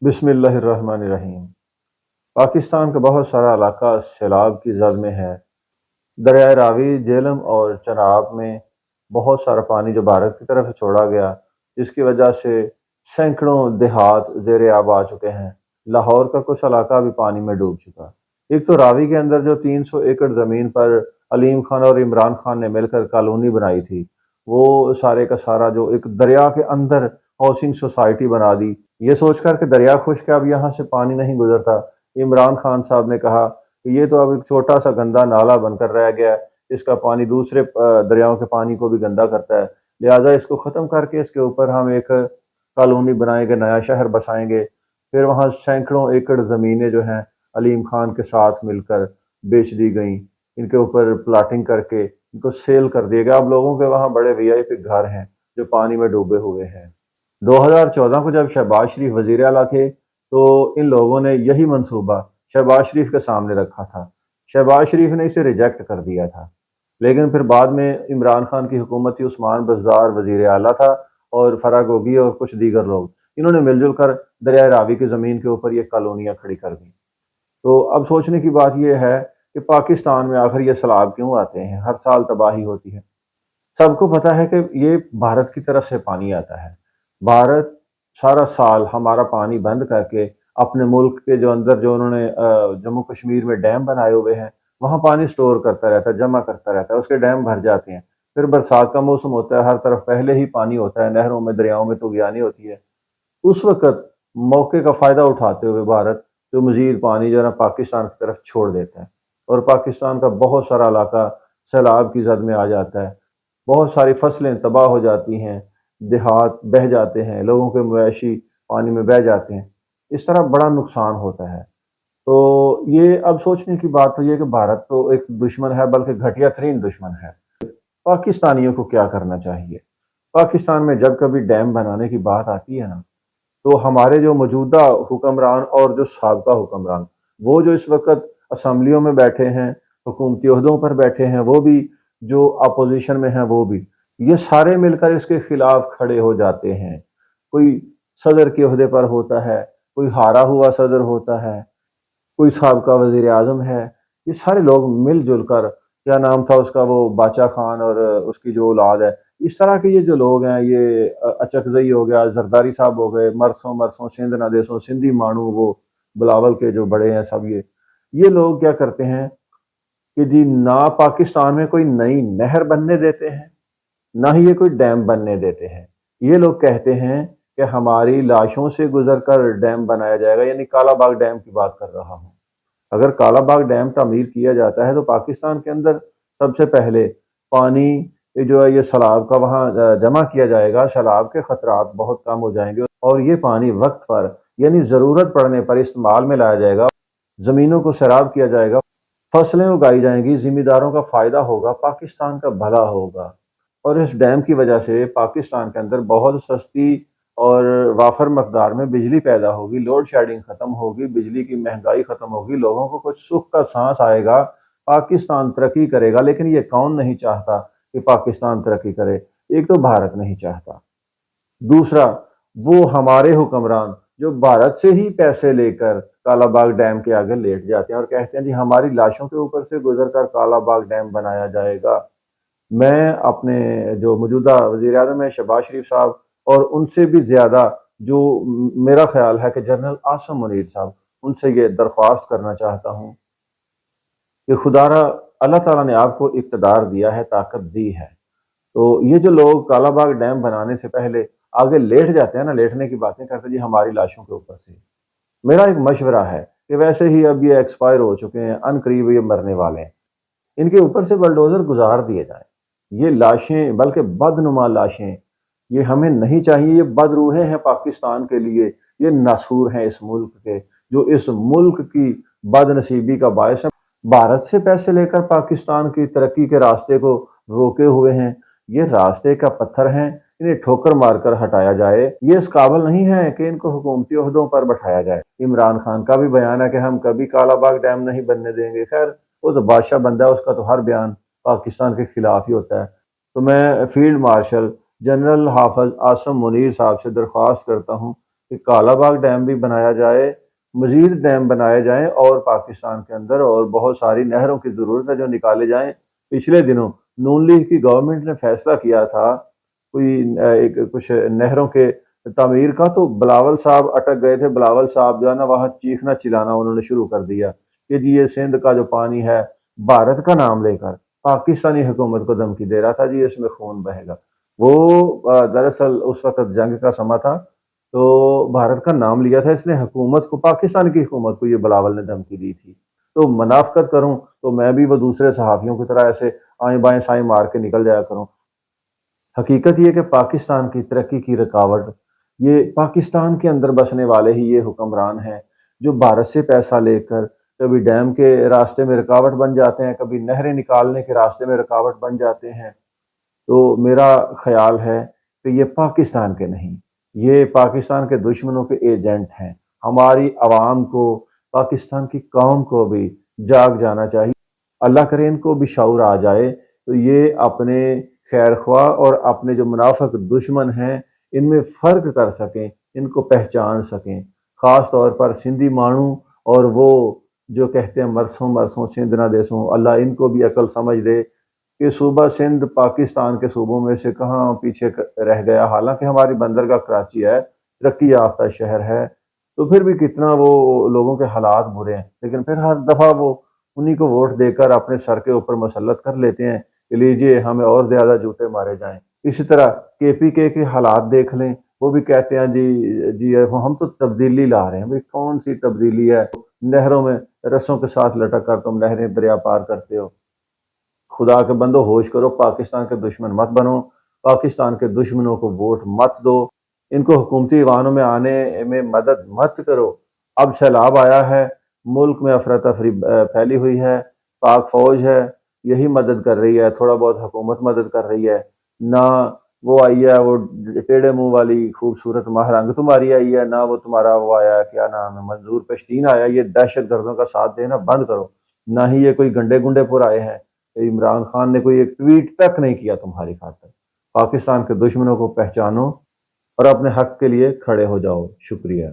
بسم اللہ الرحمن الرحیم۔ پاکستان کا بہت سارا علاقہ سیلاب کی زد میں ہے۔ دریائے راوی، جہلم اور چناب میں بہت سارا پانی جو بھارت کی طرف سے چھوڑا گیا، جس کی وجہ سے سینکڑوں دیہات زیر آب آ چکے ہیں۔ لاہور کا کچھ علاقہ بھی پانی میں ڈوب چکا۔ ایک تو راوی کے اندر جو 300 ایکڑ زمین پر علیم خان اور عمران خان نے مل کر کالونی بنائی تھی، وہ سارے کا سارا جو ایک دریا کے اندر ہاؤسنگ سوسائٹی بنا دی، یہ سوچ کر کہ دریا خشک ہے، اب یہاں سے پانی نہیں گزرتا۔ عمران خان صاحب نے کہا کہ یہ تو اب ایک چھوٹا سا گندا نالا بن کر رہ گیا ہے، اس کا پانی دوسرے دریاؤں کے پانی کو بھی گندا کرتا ہے، لہٰذا اس کو ختم کر کے اس کے اوپر ہم ایک کالونی بنائیں گے، نیا شہر بسائیں گے۔ پھر وہاں سینکڑوں ایکڑ زمینیں جو ہیں علیم خان کے ساتھ مل کر بیچ دی گئیں، ان کے اوپر پلاٹنگ کر کے ان کو سیل کر دیا گیا۔ اب لوگوں کے وہاں بڑے وی آئی پی گھر ہیں جو پانی میں ڈوبے ہوئے ہیں۔ 2014 کو جب شہباز شریف وزیر اعلیٰ تھے تو ان لوگوں نے یہی منصوبہ شہباز شریف کے سامنے رکھا تھا، شہباز شریف نے اسے ریجیکٹ کر دیا تھا، لیکن پھر بعد میں عمران خان کی حکومت تھی، عثمان بزدار وزیر اعلیٰ تھا اور فرا گوگی اور کچھ دیگر لوگ، انہوں نے مل جل کر دریائے راوی کی زمین کے اوپر یہ کالونیاں کھڑی کر دیں۔ تو اب سوچنے کی بات یہ ہے کہ پاکستان میں آخر یہ سیلاب کیوں آتے ہیں، ہر سال تباہی ہوتی ہے۔ سب کو پتہ ہے کہ یہ بھارت کی طرف سے پانی آتا ہے۔ بھارت سارا سال ہمارا پانی بند کر کے اپنے ملک کے جو اندر جو انہوں نے جموں کشمیر میں ڈیم بنائے ہوئے ہیں، وہاں پانی سٹور کرتا رہتا ہے، جمع کرتا رہتا ہے، اس کے ڈیم بھر جاتے ہیں۔ پھر برسات کا موسم ہوتا ہے، ہر طرف پہلے ہی پانی ہوتا ہے، نہروں میں دریاؤں میں طغیانی ہوتی ہے۔ اس وقت موقع کا فائدہ اٹھاتے ہوئے بھارت جو مزید پانی جو ہے نا پاکستان کی طرف چھوڑ دیتا ہے، اور پاکستان کا بہت سارا علاقہ سیلاب کی زد میں آ جاتا ہے، بہت ساری فصلیں تباہ ہو جاتی ہیں، دیہات بہہ جاتے ہیں، لوگوں کے مویشی پانی میں بہہ جاتے ہیں، اس طرح بڑا نقصان ہوتا ہے۔ تو یہ اب سوچنے کی بات تو یہ کہ بھارت تو ایک دشمن ہے، بلکہ گھٹیا ترین دشمن ہے۔ پاکستانیوں کو کیا کرنا چاہیے؟ پاکستان میں جب کبھی ڈیم بنانے کی بات آتی ہے نا، تو ہمارے جو موجودہ حکمران اور جو سابقہ حکمران، وہ جو اس وقت اسمبلیوں میں بیٹھے ہیں، حکومتی عہدوں پر بیٹھے ہیں، وہ بھی جو اپوزیشن میں ہیں وہ بھی، یہ سارے مل کر اس کے خلاف کھڑے ہو جاتے ہیں۔ کوئی صدر کے عہدے پر ہوتا ہے، کوئی ہارا ہوا صدر ہوتا ہے، کوئی سابقہ وزیر اعظم ہے، یہ سارے لوگ مل جل کر، کیا نام تھا اس کا، وہ باچا خان اور اس کی جو اولاد ہے، اس طرح کے یہ جو لوگ ہیں، یہ اچکزئی ہو گیا، زرداری صاحب ہو گئے، مرسوں سندھ نہ دیسوں سندھی مانو، وہ بلاول کے جو بڑے ہیں سب، یہ لوگ کیا کرتے ہیں کہ جی نہ پاکستان میں کوئی نئی نہر بننے دیتے ہیں، نہ ہی یہ کوئی ڈیم بننے دیتے ہیں۔ یہ لوگ کہتے ہیں کہ ہماری لاشوں سے گزر کر ڈیم بنایا جائے گا، یعنی کالا باغ ڈیم کی بات کر رہا ہوں۔ اگر کالا باغ ڈیم تعمیر کیا جاتا ہے تو پاکستان کے اندر سب سے پہلے پانی جو ہے یہ سیلاب کا وہاں جمع کیا جائے گا، سیلاب کے خطرات بہت کم ہو جائیں گے، اور یہ پانی وقت پر یعنی ضرورت پڑنے پر استعمال میں لایا جائے گا، زمینوں کو سیراب کیا جائے گا، فصلیں اگائی جائیں گی، ذمہ داروں کا فائدہ ہوگا، پاکستان کا بھلا ہوگا۔ اور اس ڈیم کی وجہ سے پاکستان کے اندر بہت سستی اور وافر مقدار میں بجلی پیدا ہوگی، لوڈ شیڈنگ ختم ہوگی، بجلی کی مہنگائی ختم ہوگی، لوگوں کو کچھ سکھ کا سانس آئے گا، پاکستان ترقی کرے گا۔ لیکن یہ کون نہیں چاہتا کہ پاکستان ترقی کرے؟ ایک تو بھارت نہیں چاہتا، دوسرا وہ ہمارے حکمران جو بھارت سے ہی پیسے لے کر کالا باغ ڈیم کے آگے لیٹ جاتے ہیں اور کہتے ہیں جی ہماری لاشوں کے اوپر سے گزر کر کالا باغ ڈیم بنایا جائے گا۔ میں اپنے جو موجودہ وزیر اعظم ہے شہباز شریف صاحب، اور ان سے بھی زیادہ جو میرا خیال ہے کہ جنرل عاصم منیر صاحب، ان سے یہ درخواست کرنا چاہتا ہوں کہ خدا را اللہ تعالیٰ نے آپ کو اقتدار دیا ہے، طاقت دی ہے، تو یہ جو لوگ کالا باغ ڈیم بنانے سے پہلے آگے لیٹ جاتے ہیں نا، لیٹنے کی باتیں کرتے ہیں جی ہماری لاشوں کے اوپر سے، میرا ایک مشورہ ہے کہ ویسے ہی اب یہ ایکسپائر ہو چکے ہیں، ان قریب یہ مرنے والے ہیں، ان کے اوپر سے بلڈوزر گزار دیے جائیں۔ یہ لاشیں بلکہ بدنما لاشیں، یہ ہمیں نہیں چاہیے، یہ بد روحیں ہیں پاکستان کے لیے، یہ ناسور ہیں اس ملک کے، جو اس ملک کی بد نصیبی کا باعث ہے، بھارت سے پیسے لے کر پاکستان کی ترقی کے راستے کو روکے ہوئے ہیں۔ یہ راستے کا پتھر ہیں، انہیں ٹھوکر مار کر ہٹایا جائے۔ یہ اس قابل نہیں ہے کہ ان کو حکومتی عہدوں پر بٹھایا جائے۔ عمران خان کا بھی بیان ہے کہ ہم کبھی کالا باغ ڈیم نہیں بننے دیں گے، خیر وہ تو بادشاہ بندہ ہے، اس کا تو ہر بیان پاکستان کے خلاف ہی ہوتا ہے۔ تو میں فیلڈ مارشل جنرل حافظ عاصم منیر صاحب سے درخواست کرتا ہوں کہ کالا باغ ڈیم بھی بنایا جائے، مزید ڈیم بنائے جائیں اور پاکستان کے اندر اور بہت ساری نہروں کی ضرورت ہے جو نکالے جائیں۔ پچھلے دنوں نون لیگ کی گورنمنٹ نے فیصلہ کیا تھا کوئی کچھ نہروں کے تعمیر کا، تو بلاول صاحب اٹک گئے تھے۔ بلاول صاحب جو ہے نا وہاں چیخنا چلانا انہوں نے شروع کر دیا کہ جی یہ سندھ کا جو پانی ہے بھارت کا نام لے کر پاکستانی حکومت کو دھمکی دے رہا تھا، جی اس میں خون بہے گا۔ وہ دراصل اس وقت جنگ کا سما تھا، تو بھارت کا نام لیا تھا اس نے، حکومت کو، پاکستان کی حکومت کو یہ بلاول نے دھمکی دی تھی۔ تو منافقت کروں تو میں بھی وہ دوسرے صحافیوں کی طرح ایسے آئیں بائیں سائیں مار کے نکل جایا کروں۔ حقیقت یہ کہ پاکستان کی ترقی کی رکاوٹ یہ پاکستان کے اندر بسنے والے ہی یہ حکمران ہیں جو بھارت سے پیسہ لے کر کبھی ڈیم کے راستے میں رکاوٹ بن جاتے ہیں، کبھی نہریں نکالنے کے راستے میں رکاوٹ بن جاتے ہیں۔ تو میرا خیال ہے کہ یہ پاکستان کے نہیں، یہ پاکستان کے دشمنوں کے ایجنٹ ہیں۔ ہماری عوام کو، پاکستان کی قوم کو بھی جاگ جانا چاہیے۔ اللہ کرے ان کو بھی شعور آ جائے تو یہ اپنے خیر خواہ اور اپنے جو منافق دشمن ہیں ان میں فرق کر سکیں، ان کو پہچان سکیں، خاص طور پر سندھی مانو اور وہ جو کہتے ہیں مرسوں مرسوں سندھ نہ دیسوں، اللہ ان کو بھی عقل سمجھ دے کہ صوبہ سندھ پاکستان کے صوبوں میں سے کہاں پیچھے رہ گیا۔ حالانکہ ہماری بندرگاہ کراچی ہے، ترقی یافتہ شہر ہے، تو پھر بھی کتنا وہ لوگوں کے حالات برے ہیں، لیکن پھر ہر دفعہ وہ انہی کو ووٹ دے کر اپنے سر کے اوپر مسلط کر لیتے ہیں کہ لیجئے ہمیں اور زیادہ جوتے مارے جائیں۔ اسی طرح KPK کے حالات دیکھ لیں، وہ بھی کہتے ہیں جی ہم تو تبدیلی لا رہے ہیں۔ بھئی کون سی تبدیلی ہے؟ نہروں میں رسوں کے ساتھ لٹک کر تم نہریں دریا پار کرتے ہو۔ خدا کے بندو ہوش کرو، پاکستان کے دشمن مت بنو، پاکستان کے دشمنوں کو ووٹ مت دو، ان کو حکومتی ایوانوں میں آنے میں مدد مت کرو۔ اب سیلاب آیا ہے، ملک میں افراتفری پھیلی ہوئی ہے، پاک فوج ہے یہی مدد کر رہی ہے، تھوڑا بہت حکومت مدد کر رہی ہے، نہ وہ آئی ہے وہ ٹیڑے منہ والی خوبصورت ماہ رنگ تمہاری آئی ہے، نہ وہ تمہارا وہ آیا ہے کیا نام ہے منظور پشتین آیا۔ یہ دہشت گردوں کا ساتھ دینا بند کرو، نہ ہی یہ کوئی گنڈے گنڈے پور آئے ہیں۔ عمران خان نے کوئی ایک ٹویٹ تک نہیں کیا تمہاری خاطر۔ پاکستان کے دشمنوں کو پہچانو اور اپنے حق کے لیے کھڑے ہو جاؤ۔ شکریہ۔